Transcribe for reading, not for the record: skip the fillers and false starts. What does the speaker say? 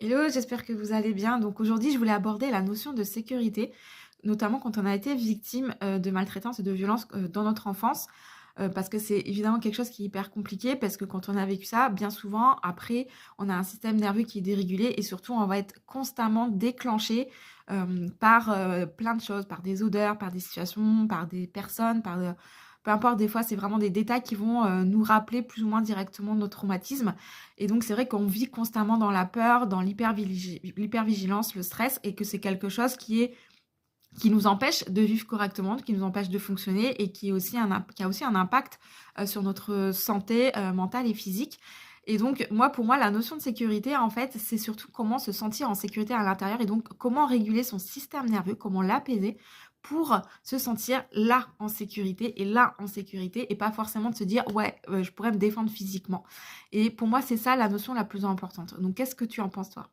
Hello, j'espère que vous allez bien. Donc aujourd'hui, je voulais aborder la notion de sécurité, notamment quand on a été victime de maltraitance et de violence dans notre enfance, parce que c'est évidemment quelque chose qui est hyper compliqué, parce que quand on a vécu ça, bien souvent, après, on a un système nerveux qui est dérégulé et surtout, on va être constamment déclenché par plein de choses, par des odeurs, par des situations, par des personnes, peu importe, des fois, c'est vraiment des détails qui vont nous rappeler plus ou moins directement nos traumatismes. Et donc, c'est vrai qu'on vit constamment dans la peur, dans l'hypervigilance, le stress, et que c'est quelque chose qui nous empêche de vivre correctement, qui nous empêche de fonctionner et qui a aussi un impact sur notre santé mentale et physique. Et donc, pour moi, la notion de sécurité, en fait, c'est surtout comment se sentir en sécurité à l'intérieur et donc comment réguler son système nerveux, comment l'apaiser pour se sentir là en sécurité et là en sécurité et pas forcément de se dire ouais, je pourrais me défendre physiquement. Et pour moi, c'est ça la notion la plus importante. Donc, qu'est-ce que tu en penses, toi?